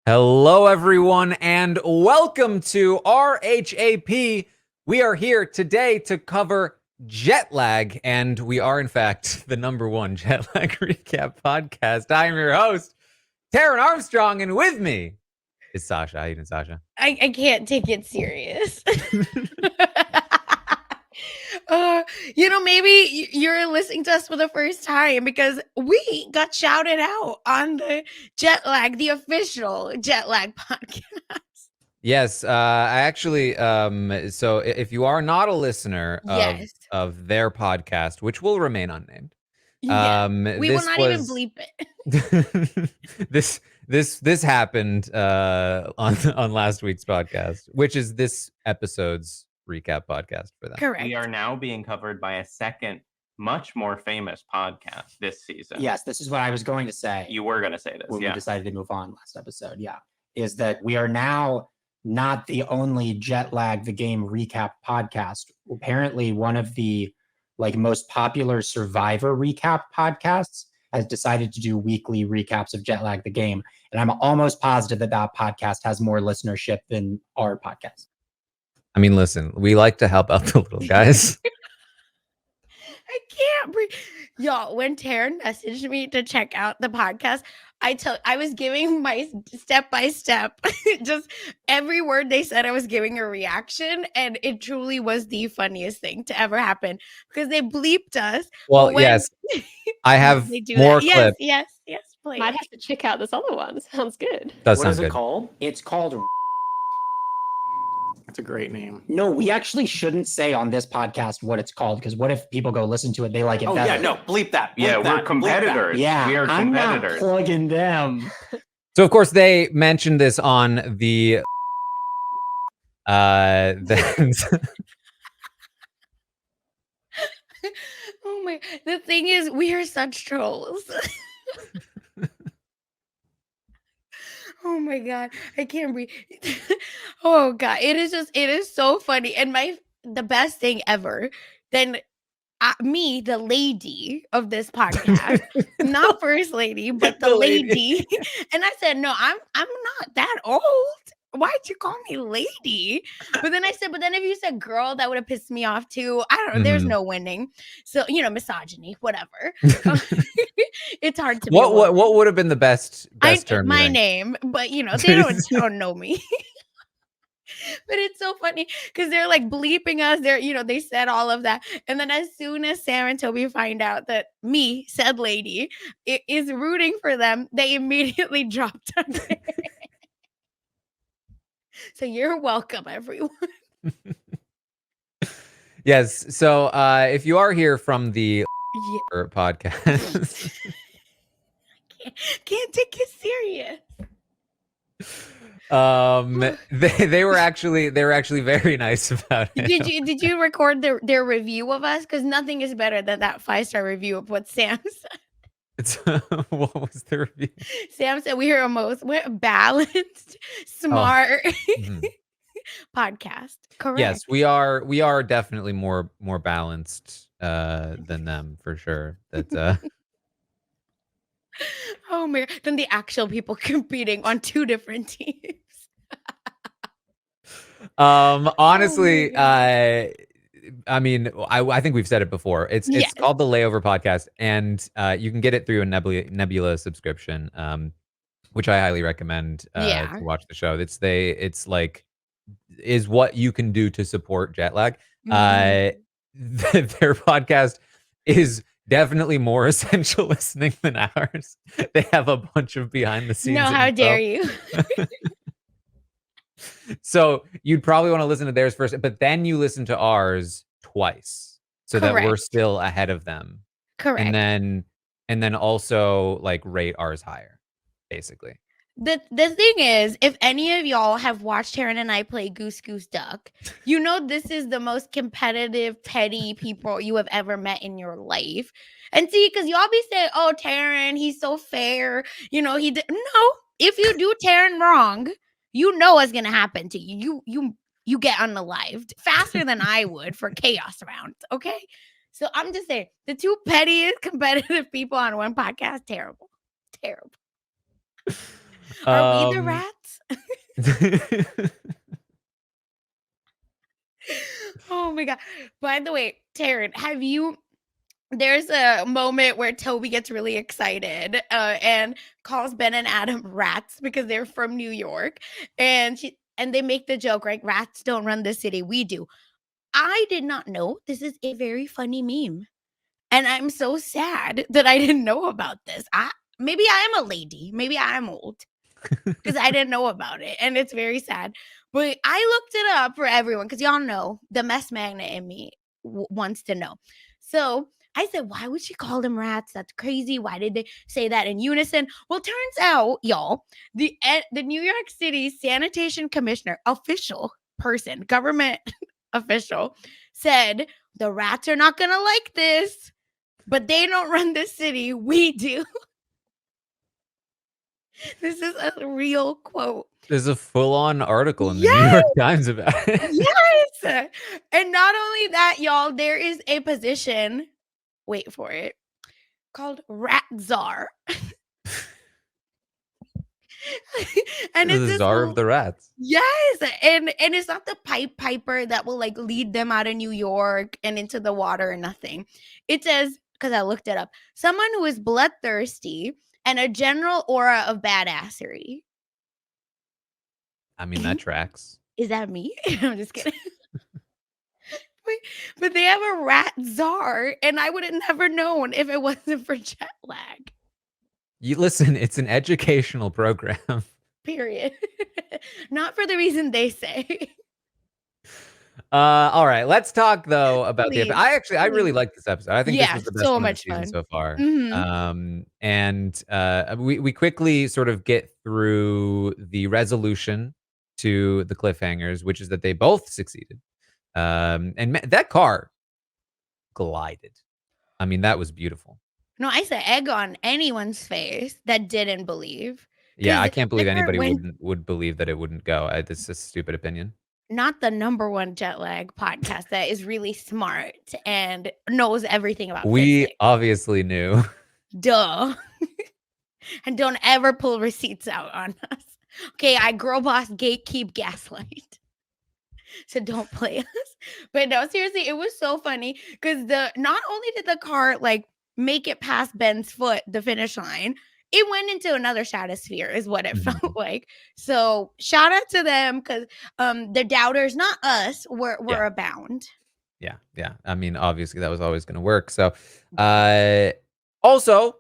Hello, everyone, and welcome to RHAP. We are here today to cover jet lag, and we are, in fact, the #1 jet lag recap podcast. I am your host, Taran Armstrong, and with me is Sasha. How you doing, Sasha? I can't take it serious. Maybe you're listening to us for the first time because we got shouted out on the the official jet lag podcast. Yes, I actually, so if you are not a listener Yes. of their podcast, which will remain unnamed, Yeah. We will this not even was bleep it. this happened on last week's podcast, which is this episode's recap podcast for them. Correct. We are now being covered by a second, much more famous podcast this season. Yes, this is what I was going to say. You were going to say this, when yeah. we decided to move on last episode. Yeah, is that we are now not the only Jet Lag the Game recap podcast. Apparently, one of the most popular Survivor recap podcasts has decided to do weekly recaps of Jet Lag the Game, and I'm almost positive that podcast has more listenership than our podcast. I mean, listen, we like to help out the little guys. I can't breathe. Y'all, when Taran messaged me to check out the podcast, I was giving my step by step, just every word they said, I was giving a reaction, and it truly was the funniest thing to ever happen because they bleeped us. Well, yes, I have more clips. Yes, please. Might have to check out this other one. Sounds good. What is it called? It's called. That's a great name. No, we actually shouldn't say on this podcast what it's called, because what if people go listen to it, they like it better? Yeah, no, bleep that. We're competitors. Yeah, we are I'm competitors. not plugging them. So, of course, they mentioned this on the Oh my! The thing is, we are such trolls. Oh my god, I can't breathe. Oh god, it is so funny, and the best thing ever. Then me, the lady of this podcast, not first lady, but the lady. And I said, no, I'm not that old. Why'd you call me lady? But then I said, but then if you said girl, that would have pissed me off too. I don't know. There's no winning. So, misogyny, whatever. It's hard to. What would have been the best term? My name, but they don't know me. But it's so funny because they're like bleeping us. They said all of that. And then as soon as Sam and Toby find out that me, said lady, is rooting for them, they immediately dropped on it. So you're welcome, everyone. Yes. So if you are here from the podcast, can't take it serious. they were actually very nice about it. Did you record their review of us? Because nothing is better than that 5-star review of what Sam said. What was the review? Sam said we're balanced, smart podcast. Correct. Yes, we are definitely more balanced than them for sure. That oh my god, than the actual people competing on 2 different teams. Honestly, I mean, I think we've said it before. It's called the Layover Podcast, and you can get it through a Nebula subscription, which I highly recommend to watch the show. Is what you can do to support jet lag. Their podcast is definitely more essential listening than ours. They have a bunch of behind the scenes. No, how dare you? So you'd probably want to listen to theirs first, but then you listen to ours twice so that we're still ahead of them. Correct. And then also rate ours higher, basically. The thing is, if any of y'all have watched Taran and I play Goose Goose Duck, this is the most competitive, petty people you have ever met in your life. And see, because y'all be saying, oh, Taran, he's so fair. He did. No, if you do Taran wrong, what's going to happen to you. You get unalived faster than I would for chaos rounds, okay? So I'm just saying, the 2 pettiest competitive people on one podcast, terrible. Are we the rats? Oh my god. By the way, Taran, have you there's a moment where Toby gets really excited and calls Ben and Adam rats because they're from New York. And they make the joke, right? Rats don't run the city, we do. I did not know this is a very funny meme. And I'm so sad that I didn't know about this. Maybe I am a lady. Maybe I'm old because I didn't know about it. And it's very sad. But I looked it up for everyone because y'all know the mess magnet in me wants to know. So I said, why would she call them rats? That's crazy. Why did they say that in unison? Well, turns out, y'all, the New York City Sanitation Commissioner, official person, government official, said the rats are not going to like this. But they don't run the city. We do. This is a real quote. There's a full-on article in the New York Times about it. Yes. And not only that, y'all, there is a position, wait for it, called Rat Czar. And This it's is the this czar of the rats. Yes, and it's not the Pied Piper that will like lead them out of New York and into the water or nothing. It says, because I looked it up, someone who is bloodthirsty and a general aura of badassery. I mean, that tracks. Is that me? I'm just kidding. But they have a rat czar, and I would have never known if it wasn't for jet lag. You listen, it's an educational program. Period. Not for the reason they say. All right, let's talk though about Please, I really like this episode. I think this was the best so one of the much season fun. so far. Mhm. And we quickly sort of get through the resolution to the cliffhangers, which is that they both succeeded. And that car glided. I mean, that was beautiful. No, I said egg on anyone's face that didn't believe. Yeah, I 'Cause can't believe Edward anybody went- would believe that it wouldn't go. It's a stupid opinion. Not the number one jet lag podcast that is really smart and knows everything about We physics. obviously knew. Duh. And don't ever pull receipts out on us. Okay, I girl boss gatekeep gaslight. So don't play us. But no, seriously, it was so funny because not only did the car like make it past Ben's foot, the finish line, it went into another stratosphere, is what it felt like. So shout out to them because the doubters, not us, were abound. Yeah. I mean, obviously that was always going to work. So, also,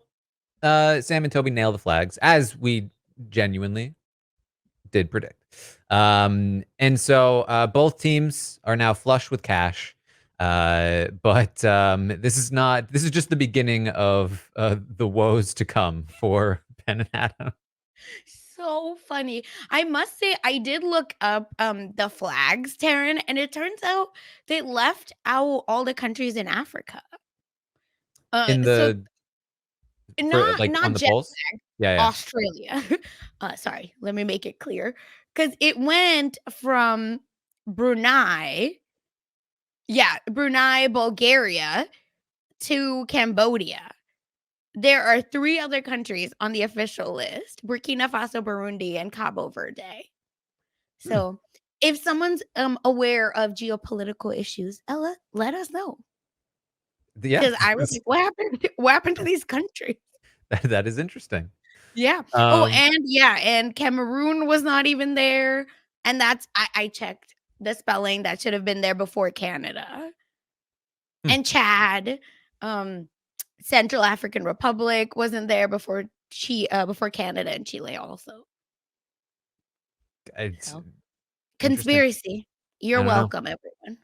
Sam and Toby nailed the flags as we genuinely did predict. And so both teams are now flush with cash. But this is just the beginning of the woes to come for Ben and Adam. So funny. I must say, I did look up the flags, Taran, and it turns out they left out all the countries in Africa. In So the not on the jet polls? Yeah. Australia. Sorry, let me make it clear. Because it went from Brunei, Bulgaria to Cambodia. There are 3 other countries on the official list: Burkina Faso, Burundi, and Cabo Verde. So if someone's aware of geopolitical issues, Ella, let us know. Yeah. Because I was like, what happened to these countries? That is interesting. Yeah. And Cameroon was not even there. And that's I checked the spelling, that should have been there before Canada. And Chad, Central African Republic wasn't there before Canada and Chile also. It's Conspiracy. You're welcome, everyone.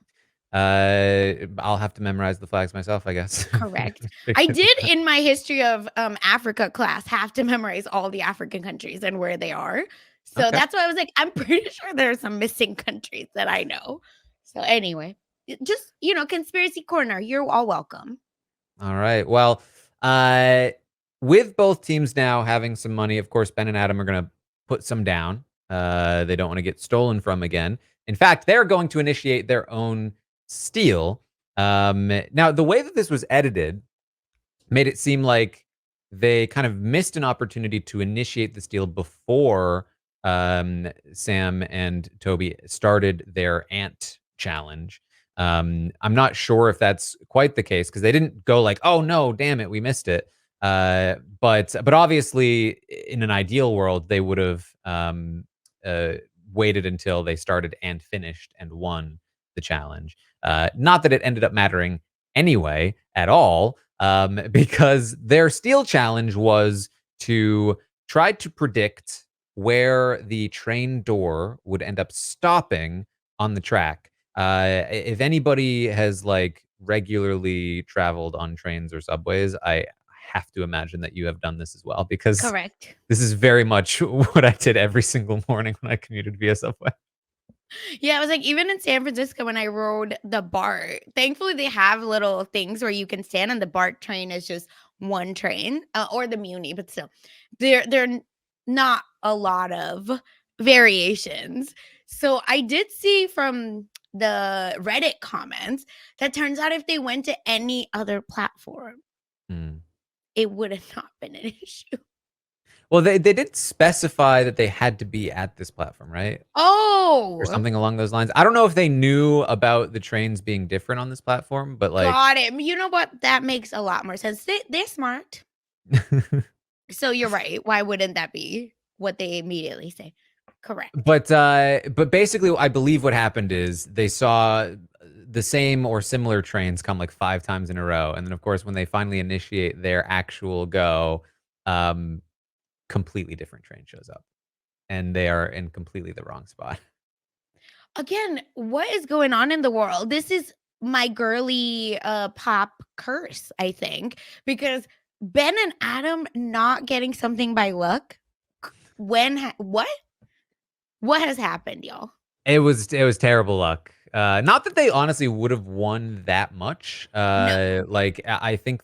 I'll have to memorize the flags myself, I guess. Correct. I did in my history of Africa class have to memorize all the African countries and where they are. So that's why I was like, I'm pretty sure there are some missing countries that I know. So anyway, just, conspiracy corner, you're all welcome. All right. Well, with both teams now having some money, of course, Ben and Adam are going to put some down. They don't want to get stolen from again. In fact, they're going to initiate their own steal. Now, the way that this was edited made it seem like they kind of missed an opportunity to initiate this deal before Sam and Toby started their ant challenge. I'm not sure if that's quite the case because they didn't go like, "Oh no, damn it, we missed it." But obviously, in an ideal world, they would have uh, waited until they started and finished and won the challenge. Not that it ended up mattering anyway at all, because their steal challenge was to try to predict where the train door would end up stopping on the track. If anybody has like regularly traveled on trains or subways, I have to imagine that you have done this as well because Correct. this is very much what I did every single morning when I commuted via subway. Yeah, it was like even in San Francisco when I rode the BART. Thankfully, they have little things where you can stand on the BART train as just one train, or the Muni, but still, not a lot of variations. So I did see from the Reddit comments that turns out if they went to any other platform, Hmm. it would have not been an issue. Well, they did specify that they had to be at this platform, right? Or Oh, something along those lines. I don't know if they knew about the trains being different on this platform, but like got it. You know what? That makes a lot more sense. They're smart. So you're right. Why wouldn't that be what they immediately say? Correct. but basically I believe what happened is they saw the same or similar trains come like 5 times in a row. And then of course when they finally initiate their actual go, um completely different train shows up and they are in completely the wrong spot. Again, what is going on in the world? This is my girly pop curse, I think, because Ben and Adam not getting something by luck. What? What has happened, y'all? It was terrible luck. Not that they honestly would have won that much. No. Like I think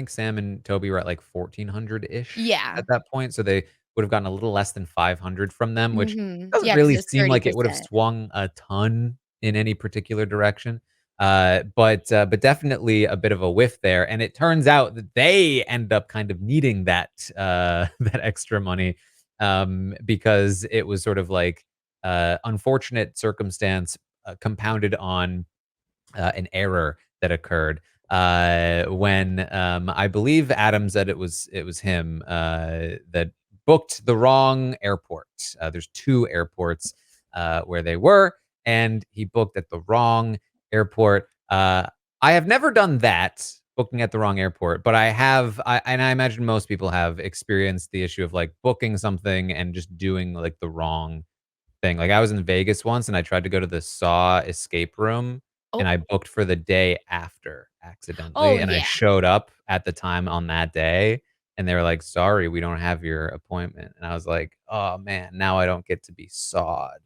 Sam and Toby were at like 1400-ish Yeah. at that point, so they would have gotten a little less than 500 from them, which doesn't Yeah, because really it's seem like it would have 30%. swung a ton in any particular direction. But definitely a bit of a whiff there. And it turns out that they end up kind of needing that that extra money because it was sort of like unfortunate circumstance compounded on an error that occurred when I believe Adam said it was him that booked the wrong airport. There's 2 airports where they were, and he booked at the wrong airport. I have never done that, booking at the wrong airport, but and I imagine most people have experienced the issue of like booking something and just doing like the wrong thing. Like I was in Vegas once and I tried to go to the Saw escape room and Oh, I booked for the day after oh accidentally and I yeah. showed up at the time on that day and they were like, "Sorry, we don't have your appointment." And I was like, "Oh man, now I don't get to be sawed."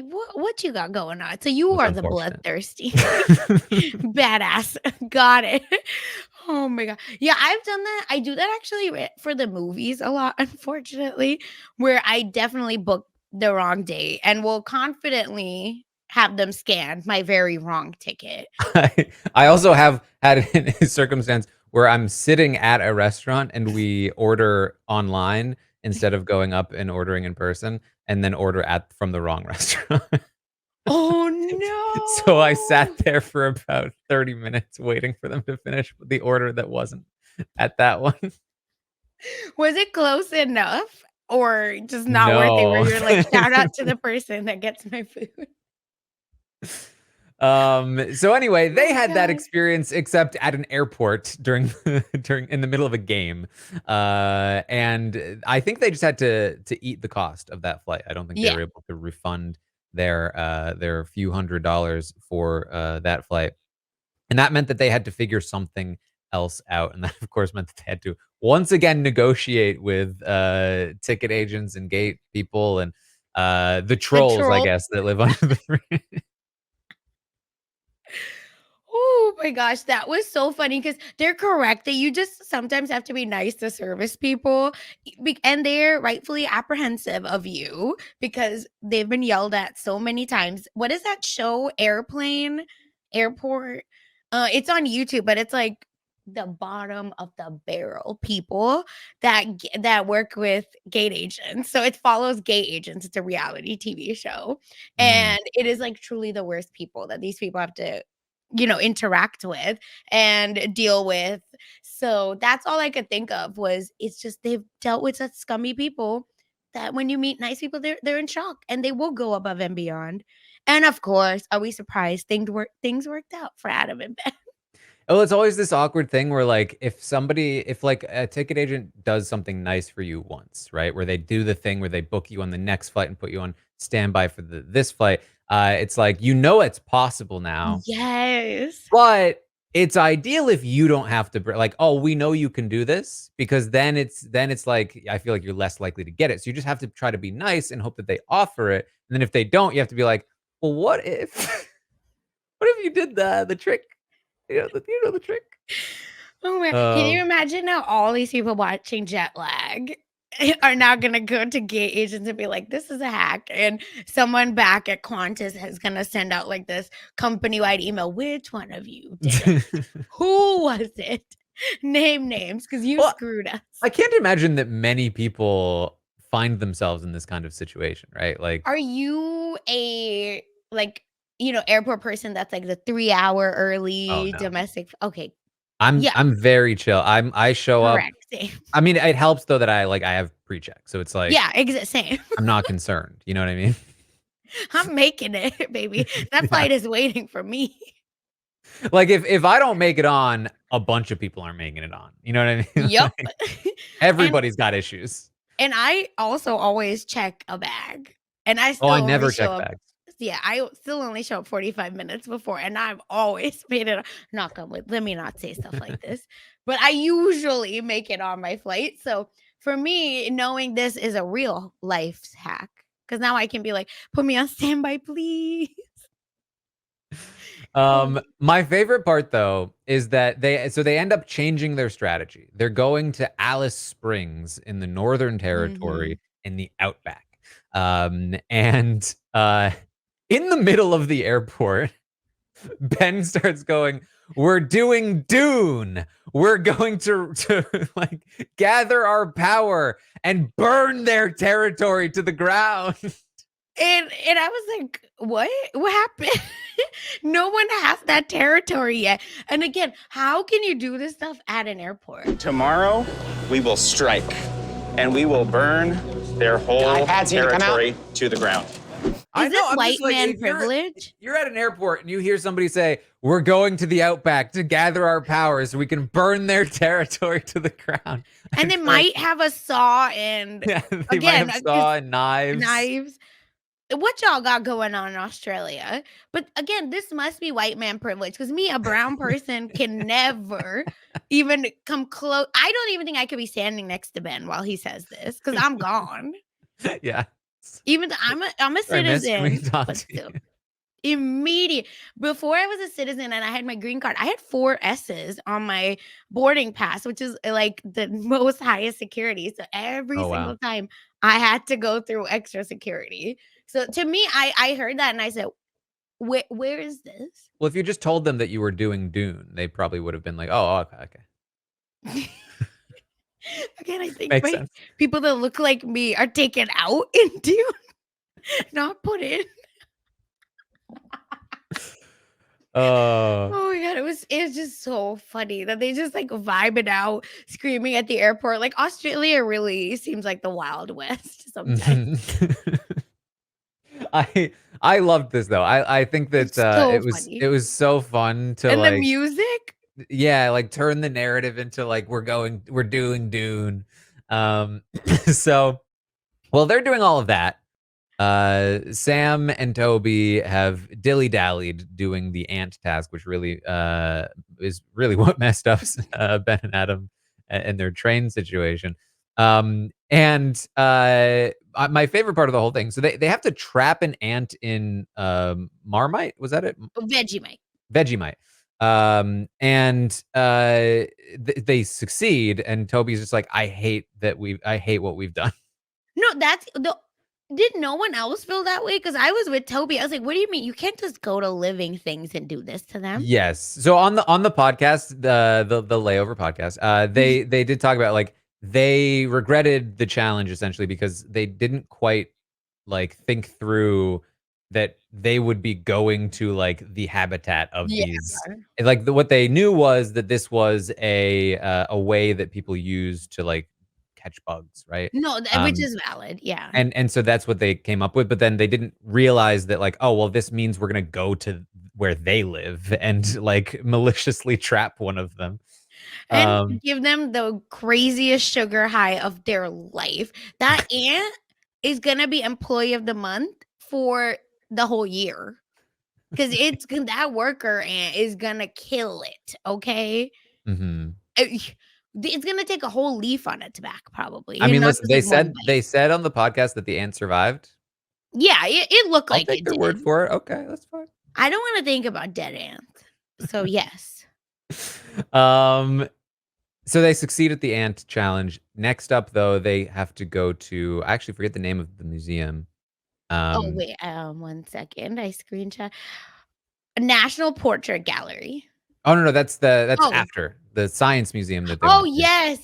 What you got going on? So It you was are the unfortunate. bloodthirsty badass. Got it. Oh my god. Yeah, I've done that. I do that actually for the movies a lot, unfortunately, where I definitely book the wrong date and will confidently have them scan my very wrong ticket. I also have had a circumstance where I'm sitting at a restaurant and we order online instead of going up and ordering in person, and then order from the wrong restaurant. Oh So I sat no. there for about 30 minutes waiting for them to finish the order that wasn't at that one. Was it close enough or just not worth it where No. you're like, shout out to the person that gets my food? So anyway, Oh they my had that god. experience except at an airport during in the middle of a game. And I think they just had to eat the cost of that flight. I don't think they Yeah. were able to refund their few $100s for that flight. And that meant that they had to figure something else out. And that of course meant that they had to once again negotiate with ticket agents and gate people and the The trolls, I troll. guess, that live under the bridge. Oh my gosh, that was so funny because they're correct that you just sometimes have to be nice to service people, and they're rightfully apprehensive of you because they've been yelled at so many times. What is that show? Airplane, Airport. It's on YouTube, but it's like the bottom of the barrel people that work with gate agents. So it follows gate agents. It's a reality TV show, and it is like truly the worst people that these people have to, interact with and deal with. So that's all I could think of was it's just they've dealt with such scummy people that when you meet nice people, they're in shock and they will go above and beyond. And of course, are we surprised things worked out for Adam and Ben? Oh, it's always this awkward thing where like if like a ticket agent does something nice for you once, right? Where they do the thing where they book you on the next flight and put you on standby for this flight. It's like it's possible now, Yes. but it's ideal if you don't have to like, oh, we know you can do this, because then it's like I feel like you're less likely to get it. So you just have to try to be nice and hope that they offer it. And then if they don't, you have to be like, well, what if what if you did the trick? You know the trick. Oh my, can you imagine now all these people watching Jet Lag are now gonna go to gate agents and be like, this is a hack. And someone back at Qantas is gonna send out like this company-wide email. Which one of you did it? Who was it? Name names, because you screwed us. I can't imagine that many people find themselves in this kind of situation, right? Like, are you a airport person that's like the 3-hour early no. domestic? Okay. I'm very chill. I show up. Correct. Same. I mean, it helps though that I have pre-check, so it's like Same. I'm not concerned. You know what I mean? I'm making it, baby. That flight is waiting for me. Like if I don't make it on, a bunch of people aren't making it on. You know what I mean? Yep. Like, everybody's got issues. And I also always check a bag. And I still I never only check show up. bags. Yeah, I still only show up 45 minutes before, and I've always made it. Knock on wood. Let me not say stuff like this, but I usually make it on my flight. So for me, knowing this is a real life hack, because now I can be like, put me on standby, please. My favorite part though is that they end up changing their strategy. They're going to Alice Springs in the Northern Territory in the Outback. And in the middle of the airport, Ben starts going, we're doing Dune. We're going to like gather our power and burn their territory to the ground. And I was like, what happened? No one has that territory yet. And again, how can you do this stuff at an airport? Tomorrow, we will strike and we will burn their whole territory to the ground. Is this white man privilege? You're at an airport and you hear somebody say, we're going to the Outback to gather our powers so we can burn their territory to the ground. And they might have a saw and they might have saw and knives. What y'all got going on in Australia? But again, this must be white man privilege, because me, a brown person, can never even come close. I don't even think I could be standing next to Ben while he says this, because I'm gone. Yeah. Even I'm a citizen, but still. Immediate. Before I was a citizen and I had my green card, I had 4 S's on my boarding pass, which is like the most highest security. So every single time I had to go through extra security. So to me, I heard that and I said, where is this? Well, if you just told them that you were doing Dune, they probably would have been like, oh, okay. Again, I think people that look like me are taken out in Dune, not put in. Oh my god, it was just so funny that they just like vibing out, screaming at the airport. Like Australia really seems like the Wild West sometimes. I loved this though. I think that it was so fun to and the music. Yeah, like turn the narrative into like we're doing Dune. So while they're doing all of that, Sam and Toby have dilly-dallied doing the ant task, which really is really what messed up Ben and Adam and their train situation. And my favorite part of the whole thing, so they have to trap an ant in Marmite. Was that it? Vegemite. And they succeed, and Toby's just like, I hate what we've done. No, that's did no one else feel that way? Because I was with Toby. I was like, what do you mean? You can't just go to living things and do this to them. Yes. So on the podcast, the layover podcast, they did talk about like they regretted the challenge essentially because they didn't quite like think through that they would be going to like the habitat of Yeah. these. Like what they knew was that this was a way that people use to like catch bugs, right? No, which is valid. Yeah. And so that's what they came up with, but then they didn't realize that like, oh, well, this means we're gonna go to where they live and like maliciously trap one of them. And give them the craziest sugar high of their life. That ant is gonna be employee of the month for the whole year. Because that worker ant is gonna kill it. Okay. Mhm. It's gonna take a whole leaf on its back, probably. I mean, not listen, just, like, one bite. they said on the podcast that the ant survived. Yeah, it looked I'll like take it their did. word for it. Okay, that's fine. I don't want to think about dead ants. So yes. So they succeed at the ant challenge. Next up, though, they have to go to. I actually forget the name of the museum. Oh wait, 1 second. I screenshot. A National Portrait Gallery. Oh no, that's Oh. after the science museum that they. Oh went to. yes.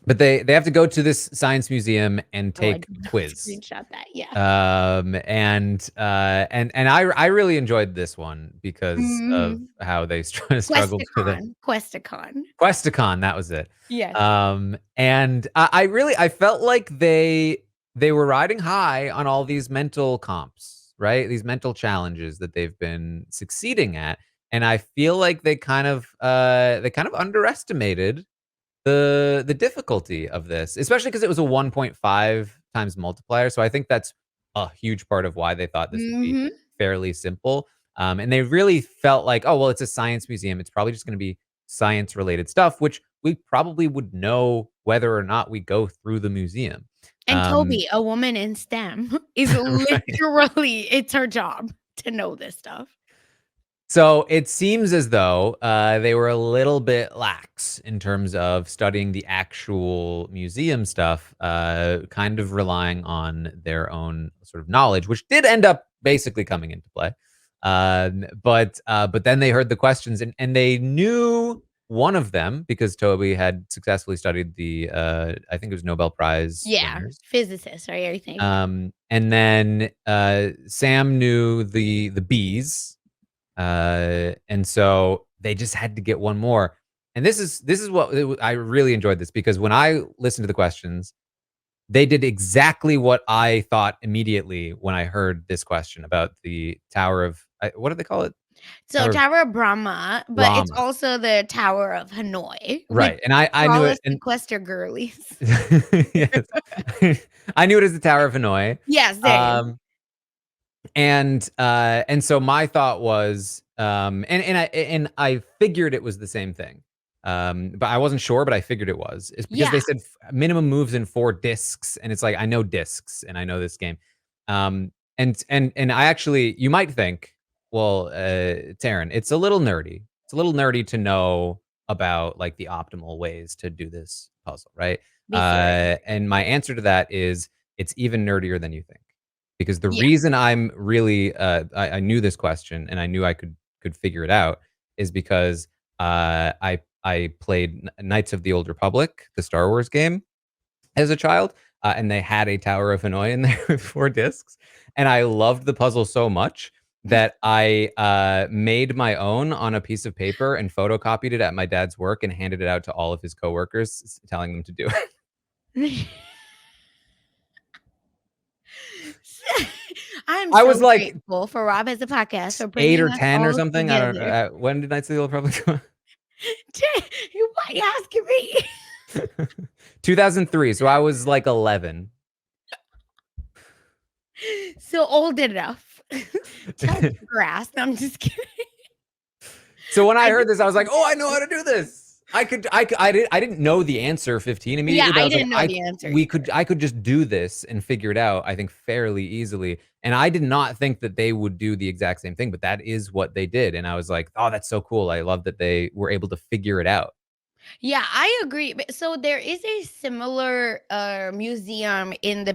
But they have to go to this science museum and Oh, I take did a not quiz. Screenshot that, yeah. And I really enjoyed this one because of how they struggled with it. Questicon, that was it. Yes. And I felt like they were riding high on all these mental comps, right? These mental challenges that they've been succeeding at, and I feel like they kind of underestimated the difficulty of this, especially because it was a 1.5 times multiplier. So I think that's a huge part of why they thought this would be fairly simple. And they really felt like, oh, well, it's a science museum. It's probably just going to be science related stuff, which we probably would know whether or not we go through the museum. And Toby, a woman in STEM, is literally, it's her job to know this stuff. So it seems as though they were a little bit lax in terms of studying the actual museum stuff, kind of relying on their own sort of knowledge, which did end up basically coming into play. But then they heard the questions and they knew one of them because Toby had successfully studied the I think it was Nobel Prize winners. Physicist, right? Everything. And then Sam knew the bees. And so they just had to get one more. And this is what I really enjoyed this because when I listened to the questions, they did exactly what I thought immediately when I heard this question about the Tower of what do they call it? So Tower of Brahma, but it's Brahma. also the Tower of Hanoi. Right. And I knew it. And sequester girlies. Yes. I knew it as the Tower of Hanoi. Yes. Same. And so my thought was, and I figured it was the same thing. But I wasn't sure, but I figured it was. It's because they said minimum moves in 4 discs, and it's like I know discs and I know this game. And I actually, you might think, well, Taran, it's a little nerdy. It's a little nerdy to know about like the optimal ways to do this puzzle, right? And my answer to that is it's even nerdier than you think. Because the reason I'm really I knew this question and I knew I could figure it out is because I played Knights of the Old Republic, the Star Wars game, as a child, and they had a Tower of Hanoi in there with 4 discs, and I loved the puzzle so much that I made my own on a piece of paper and photocopied it at my dad's work and handed it out to all of his coworkers, telling them to do it. I was like grateful for Rob as a podcast for 8 or 10 or something. I don't know. When did Knights of the Old Republic come out? Why are you asking me? 2003. So I was like 11. So old enough. Touch grass. No, I'm just kidding. So when I heard this, I was like, "Oh, I know how to do this." I didn't know the answer 15 immediately. Yeah, I didn't know the answer. I could just do this and figure it out, I think, fairly easily. And I did not think that they would do the exact same thing, but that is what they did. And I was like, oh, that's so cool. I love that they were able to figure it out. Yeah, I agree. So there is a similar museum in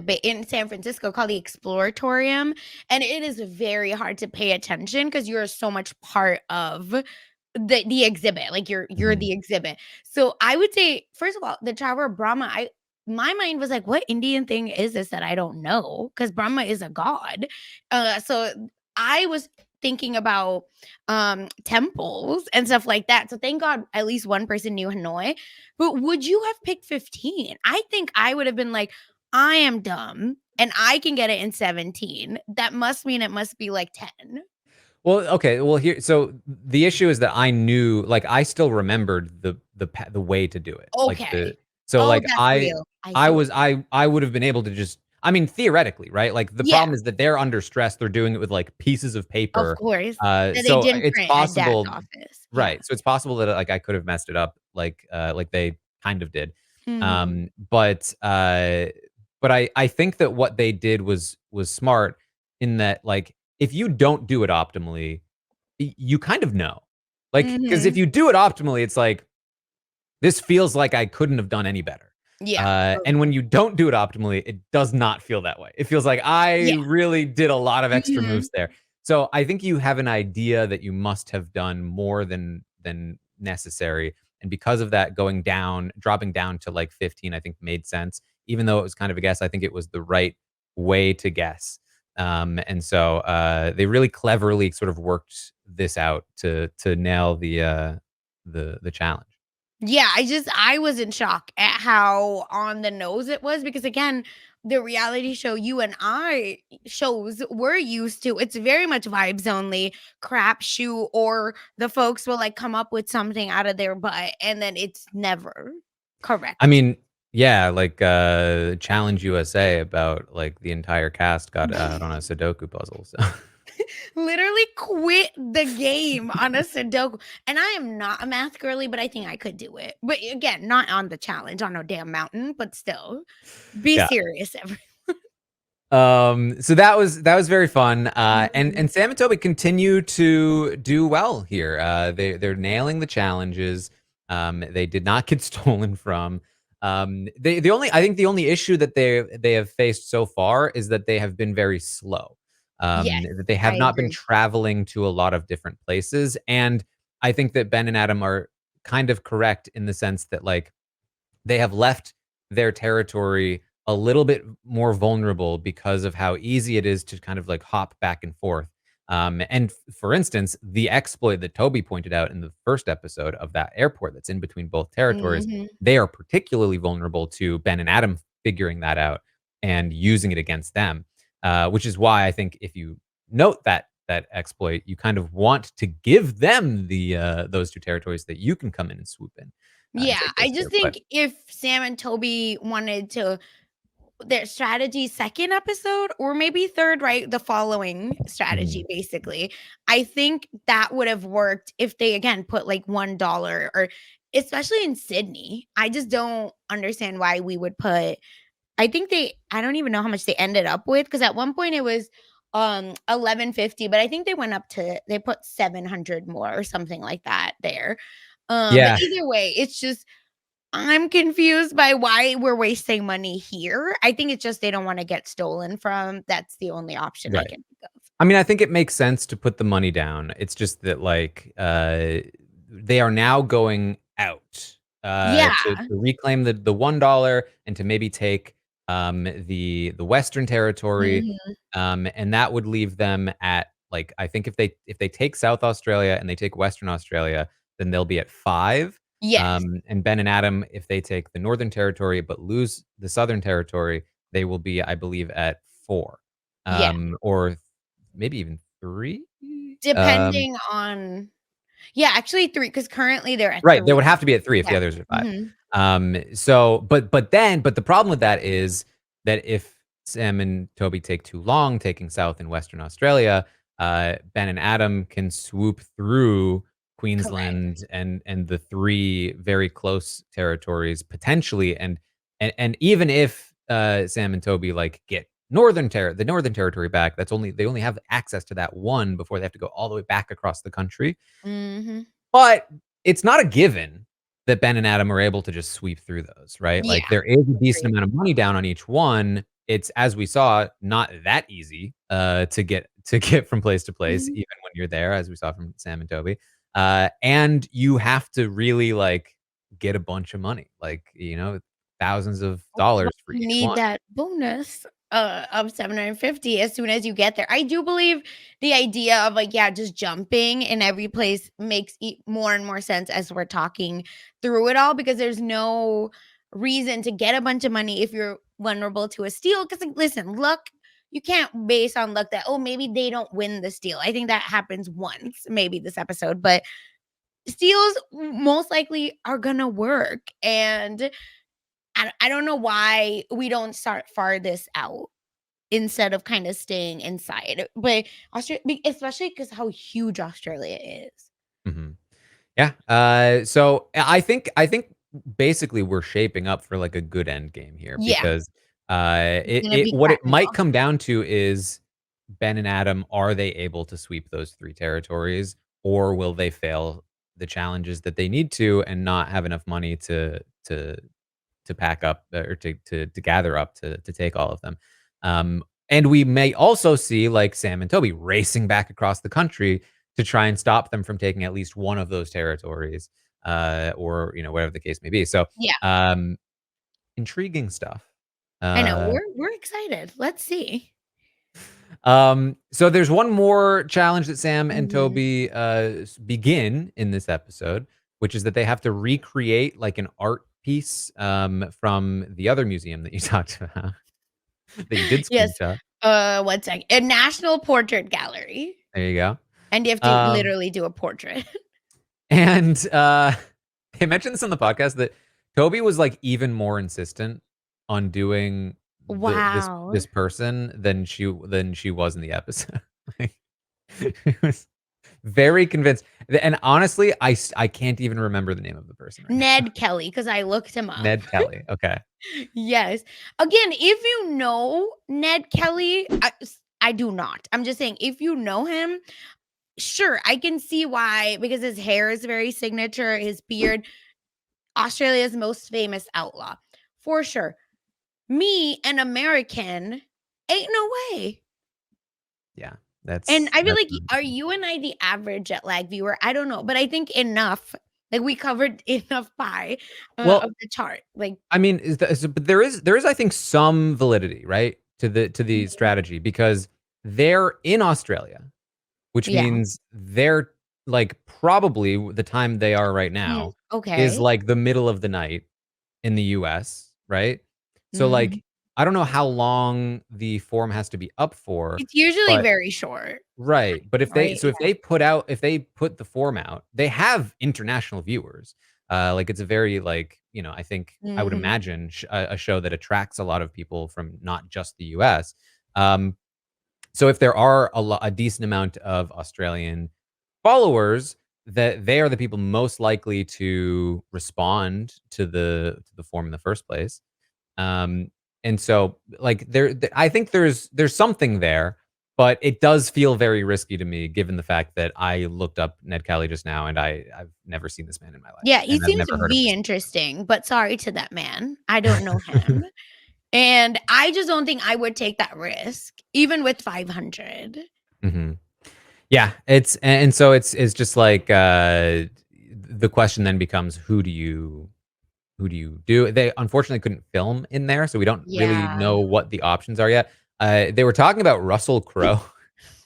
San Francisco called the Exploratorium, and it is very hard to pay attention because you're so much part of the exhibit. Like you're Mhm. the exhibit. So I would say, first of all, the Tower of Brahma. My mind was like, what Indian thing is this that I don't know? Because Brahma is a god. So I was thinking about temples and stuff like that. So thank God at least one person knew Hanoi. But would you have picked 15? I think I would have been like, I am dumb and I can get it in 17. That must mean it must be like 10. Well, okay. Well, here, so the issue is that I knew, like, I still remembered the way to do it. Like Okay. so Oh, like that's real. I I see what was I would have been able to just, I mean, theoretically, right? Like the Yeah, problem is that they're under stress. They're doing it with like pieces of of paper. course. That they So didn't it's print at dad's possible, office. Yeah. right? So it's possible that like I could have messed it up, like they kind of did. Mhm. But I think that what they did was smart in that, like, if you don't do it optimally, you kind of know. Like, because if Mhm. you do it optimally, it's like, this feels like I couldn't have done any better. Yeah. And when Totally. you don't do it optimally, it does not feel that way. It feels like I Yeah. really did a lot of extra Mhm. moves there. So I think you have an idea that you must have done more than necessary. And because of that, dropping down to like 15, I think made sense. Even though it was kind of a guess, I think it was the right way to guess. And so they really cleverly sort of worked this out to nail the challenge. Yeah, I was in shock at how on the nose it was because again, the reality show you and I shows we're used to, it's very much vibes only, crapshoot, or the folks will like come up with something out of their butt and then it's never I correct. mean, yeah, like, Challenge USA about, like, the entire cast got out on a Sudoku puzzle, so Literally quit the game on a Sudoku. And I am not a math girly, but I think I could do it. But again, not on the challenge on no damn mountain, but still. Be yeah. serious, everyone. So that was very fun, and Mhm. Sam and Toby continue to do well here. They're nailing the challenges. They did not get stolen from. The only, I think the only issue that they have faced so far is that they have been very slow. Yes, That they I have not been agree. traveling to a lot of different places, and I think that Ben and Adam are kind of correct in the sense that, like, they have left their territory a little bit more vulnerable because of how easy it is to kind of like hop back and forth. For instance, the exploit that Toby pointed out in the first episode of that airport that's in between both territories, Mhm. they are particularly vulnerable to Ben and Adam figuring that out and using it against them. Which is why I think if you note that exploit, you kind of want to give them the those two territories that you can come in and swoop in and Yeah, take I those just two. But think if Sam and Toby wanted to their strategy second episode or maybe third, right? The following mhm. strategy, basically. I think that would have worked if they again put like $1 or especially in Sydney. I just don't understand why we would put I don't even know how much they ended up with because at one point it was 1150, but I think they went up to they put 700 more or something like that there. But Yeah, either way, it's just I'm confused by why we're wasting money here. I think it's just they don't wanna get stolen from. That's the only option I right. can think of. I mean, I think it makes sense to put the money down. It's just that, like, they are now going out, Yeah. to reclaim the $1 and to maybe take, the Western Territory, Mhm. and that would leave them at, like, I think if they take South Australia and they take Western Australia, then they'll be at 5, Yes. and Ben and Adam, if they take the Northern Territory but lose the Southern Territory, they will be, I believe, at 4, Yeah. or maybe even 3? Um, Depending on yeah, actually 3 because currently they're at right, they 3. would have to be at 3 if the Yeah. others are 5. Mhm. But the problem with that is that if Sam and Toby take too long taking South and Western Australia, Ben and Adam can swoop through Correct. Queensland and the 3 very close territories potentially, and even if, Sam and Toby, like, get the Northern Territory back, they only have access to that 1 before they have to go all the way back across the country. Mhm. But it's not a given. that Ben and Adam are able to just sweep through those, right? Like Yeah. there is a decent amount of money down on each one. It's, as we saw, not that easy to get from place to place, Mhm. even when you're there, as we saw from Sam and Toby. And you have to really like get a bunch of money, like, you know, thousands of dollars for You each need one. that bonus of 750 as soon as you get there. I do believe the idea of like, yeah, just jumping in every place makes more and more sense as we're talking through it all, because there's no reason to get a bunch of money if you're vulnerable to a steal. Because like, listen, luck, you can't base on luck that, oh, maybe they don't win the steal. I think that happens once, maybe this episode, but steals most likely are gonna work. And I don't know why we don't start far this out instead of kind of staying inside. But Australia, especially because how huge Australia is. Mhm. Yeah. So I think basically we're shaping up for like a good end game here Yeah, because it's gonna be what it might technical. come down to is Ben and Adam, are they able to sweep those 3 territories, or will they fail the challenges that they need to and not have enough money to pack up or to gather up to take all of them. And we may also see like Sam and Toby racing back across the country to try and stop them from taking at least one of those territories, or you know whatever the case may be. So Yeah, intriguing stuff. I know. Uh, We're excited. Let's see. so there's one more challenge that Sam and Mhm. Toby begin in this episode, which is that they have to recreate like an art piece from the other museum that you talked about that you did Yes. screenshot. 1 second. A National Portrait Gallery, There you go. and you have to Um, literally do a portrait. and they mentioned this on the podcast that Toby was like even more insistent on doing Wow. this person than she was in the episode. Like, she was very convinced. And honestly, I can't even remember the name of the person right now. Ned Kelly, because I looked him up. Ned Kelly. Okay. Yes. Again, if you know Ned Kelly, I do not. I'm just saying, if you know him, sure, I can see why, because his hair is very signature, his beard, Australia's most famous outlaw, for sure. Me, an American, ain't no way. Yeah. And I feel that's like, are you and I the average jet lag viewer? I don't know, but I think enough. Like we covered enough pie well, of the chart. Like, I mean, but there is I think some validity, right, to the strategy because they're in Australia, which yeah. means they're like probably the time they are right now is Okay. like the middle of the night in the US, right? So Mhm. like I don't know how long the form has to be up for, It's usually but very short, right, but right? if they put the form out, they have international viewers. Like it's a very like, you know, I think I would Mhm. imagine a show that attracts a lot of people from not just the US. Um, so if there are a decent amount of Australian followers, that they are the people most likely to respond to the form in the first place. Um, and so like I think there's something there, but it does feel very risky to me given the fact that I looked up Ned Kelly just now and I've never seen this man in my life Yeah, he and I've seems never heard of V this. interesting, but sorry to that man. I don't know him. And I just don't think I would take that risk, even with 500. Mhm. Yeah, and so it's just like the question then becomes who do you do? They unfortunately couldn't film in there, so we don't really Yeah. know what the options are yet. They were talking about Russell Crowe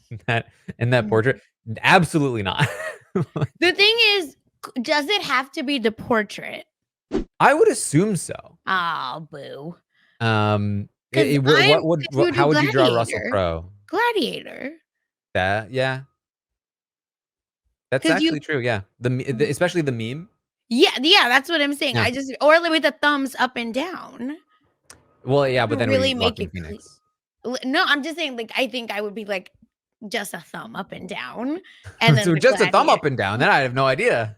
in that Mhm. portrait. Absolutely not. The thing is, does it have to be the portrait? I would assume so. Oh, boo. It, 'Cause it, wh- I'm what would if you do how would you draw Russell Gladiator. Crowe? Gladiator. That yeah, that's 'Cause you actually true. Yeah, especially the meme. yeah, that's what I'm saying. Yeah. I just or like with the thumbs up and down Well, yeah, but to then we really make Joaquin it clear. Phoenix. No, I'm just saying, like, I think I would be like just a thumb up and down, and then So the just a thumb gladiator. up and down. Then I have no idea.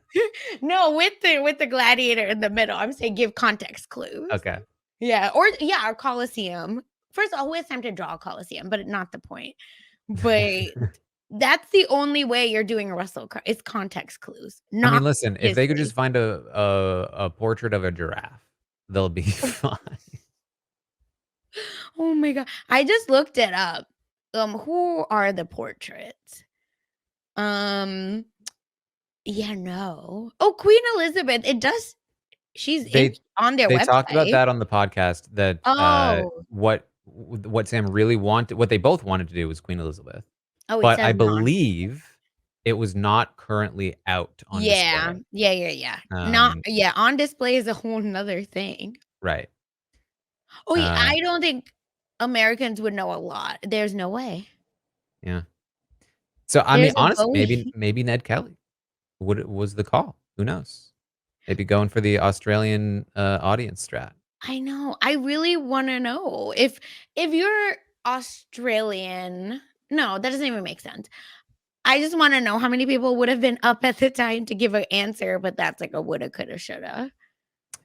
No, with the gladiator in the middle. I'm saying give context clues. Okay. Yeah, or yeah, a Colosseum. First of all, who has time to draw a Colosseum? But not the point. But That's the only way you're doing a Russell Crowe. It's context clues. I Not mean, listen, if they could history. just find a portrait of a giraffe, they'll be fine. Oh my god. I just looked it up. Who are the portraits? Yeah, no. Oh, Queen Elizabeth. It does. She's on their They talked about website. that on the podcast that Oh. what Sam really wanted, what they both wanted to do was Queen Elizabeth. Oh, it But says I not. believe it was not currently out on Yeah. display. Yeah. Not on display is a whole nother thing. Right. Oh, yeah, I don't think Americans would know a lot. There's no way. Yeah. So I mean, There's a honestly, Bowie. maybe Ned Kelly was the call. Who knows? Maybe going for the Australian audience strat. I know. I really wanna know if you're Australian. No, that doesn't even make sense. I just wanna know how many people would have been up at the time to give an answer, but that's like a woulda, coulda, shoulda.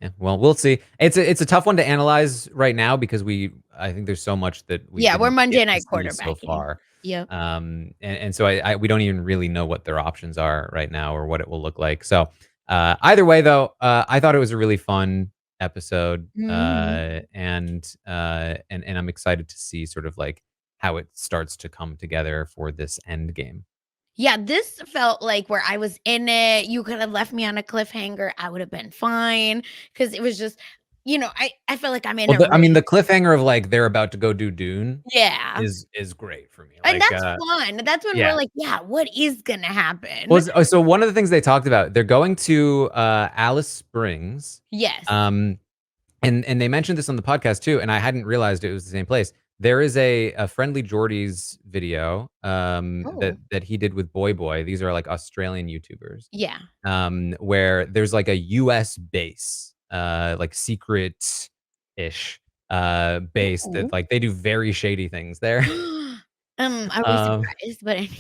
Yeah, well, we'll see. It's a tough one to analyze right now because I think there's so much that we Yeah, we're didn't Monday get to night see so quarterbacking. far. Yep. And so we don't even really know what their options are right now or what it will look like. So either way, though, I thought it was a really fun episode, Mhm. and I'm excited to see sort of like how it starts to come together for this end game. Yeah, this felt like where I was in it. You could have left me on a cliffhanger. I would have been fine because it was just, I feel like I'm in Well, a I mean, race. the cliffhanger of like they're about to go do Dune Yeah. is great for me. And Like, that's fun. That's when we're yeah. like, yeah, what is gonna happen? So one of the things they talked about, they're going to Alice Springs. Yes. And they mentioned this on the podcast too, and I hadn't realized it was the same place. There is a Friendly Jordy's video Oh. that he did with Boy. These are like Australian YouTubers. Yeah. Where there's like a US base, like secret-ish base that Ooh. like they do very shady things there. I was Um, surprised, but anyway.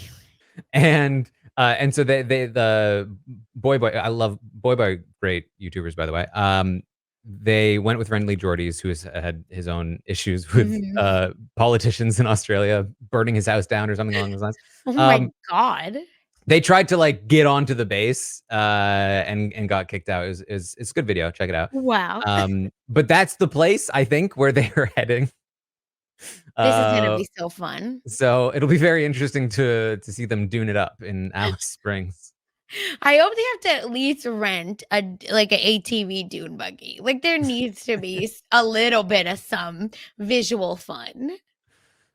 and so the Boy, I love Boy, great YouTubers, by the way. They went with Friendly Jordy's, who has had his own issues with Mhm. politicians in Australia burning his house down or something along those lines. Oh my god. They tried to like get onto the base and got kicked out. It's a good video. Check it out. Wow. But that's the place I think where they are heading. This is gonna Uh, be so fun. so it'll be very interesting to see them dune it up in Alice Springs. I hope they have to at least rent a ATV dune buggy. Like, there needs to be a little bit of some visual fun.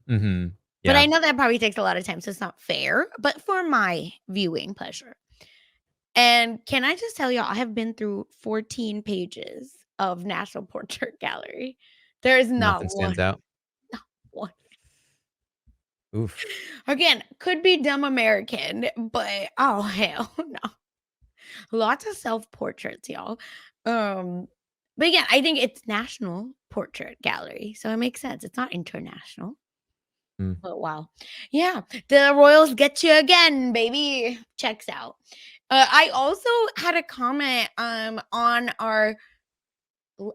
Mm-hmm. But Yeah. I know that probably takes a lot of time, so it's not fair, but for my viewing pleasure. And can I just tell y'all, I have been through 14 pages of National Portrait Gallery. There is not Nothing stands out. one. Oof. Again, could be dumb American, but oh hell no. Lots of self-portraits, y'all. But again, I think it's National Portrait Gallery, so it makes sense. It's not international. Mm. But wow. Yeah, the Royals get you again, baby. Checks out. I also had a comment on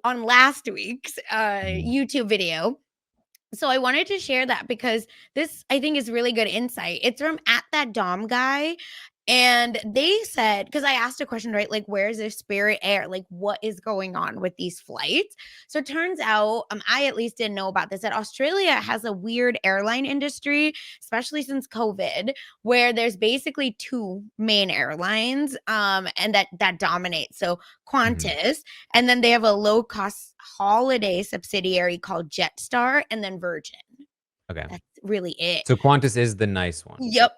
last week's YouTube video. So I wanted to share that because this, I think, is really good insight. It's from At That Dom Guy. And they said, because I asked a question, right? Like, where's their Spirit Air? Like, what is going on with these flights? So it turns out, I at least didn't know about this, that Australia has a weird airline industry, especially since COVID, where there's basically two main airlines and that dominate. So Qantas, and then they have a low-cost holiday subsidiary called Jetstar, and then Virgin. Okay. That's really it. So Qantas is the nice one. Yep.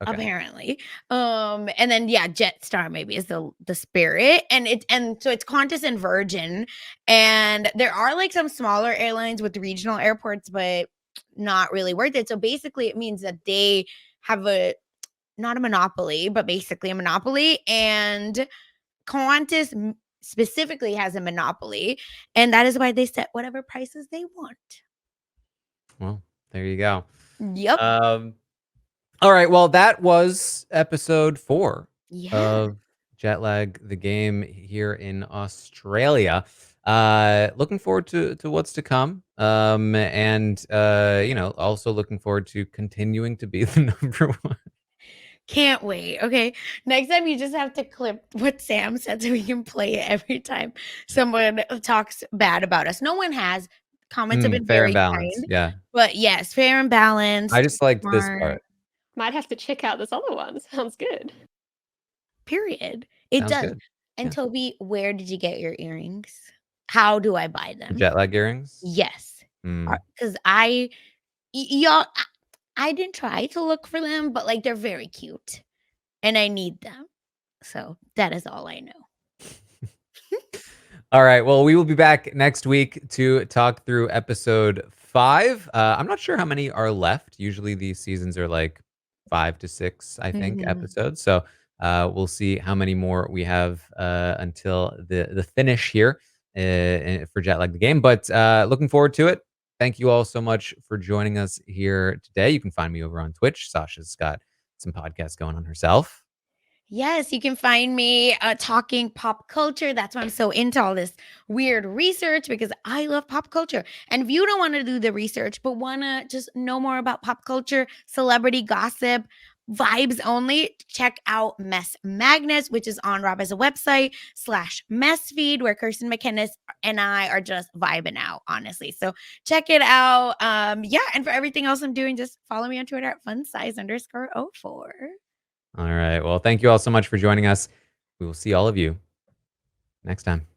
Okay. Apparently. And then Jetstar maybe is the Spirit. And so it's Qantas and Virgin. And there are like some smaller airlines with regional airports, but not really worth it. So basically it means that they have not a monopoly, but basically a monopoly. And Qantas specifically has a monopoly. And that is why they set whatever prices they want. Well, there you go. Yep. All right. Well, that was episode 4 Yeah. of Jetlag, the game here in Australia. Looking forward to what's to come. And also looking forward to continuing to be the number one Can't wait. Okay. Next time you just have to clip what Sam said so we can play it every time someone talks bad about us. No one has. Comments have been Fair and very balanced. kind. Yeah. But yes, fair and balanced. I just liked this smart, part. Might have to check out this other one. Sounds good. Period. It Sounds does. good. And Yeah. Toby, where did you get your earrings? How do I buy them? Jet lag earrings? Yes. Mm. Because y'all, I didn't try to look for them, but like they're very cute and I need them. So that is all I know. All right. Well, we will be back next week to talk through episode 5. I'm not sure how many are left. Usually these seasons are like 5 to 6, I think, Mhm. episodes. So we'll see how many more we have until the finish here for Jet Lag the Game. But looking forward to it. Thank you all so much for joining us here today. You can find me over on Twitch. Sasha's got some podcasts going on herself. Yes, you can find me talking pop culture. That's why I'm so into all this weird research because I love pop culture. And if you don't want to do the research but want to just know more about pop culture, celebrity gossip, vibes only, check out Mess Magnus, which is on Rob as a website /mess feed where Kirsten McKinnis and I are just vibing out, honestly. So check it out. Yeah, and for everything else I'm doing, just follow me on Twitter at funsize_04. All right. Well, thank you all so much for joining us. We will see all of you next time.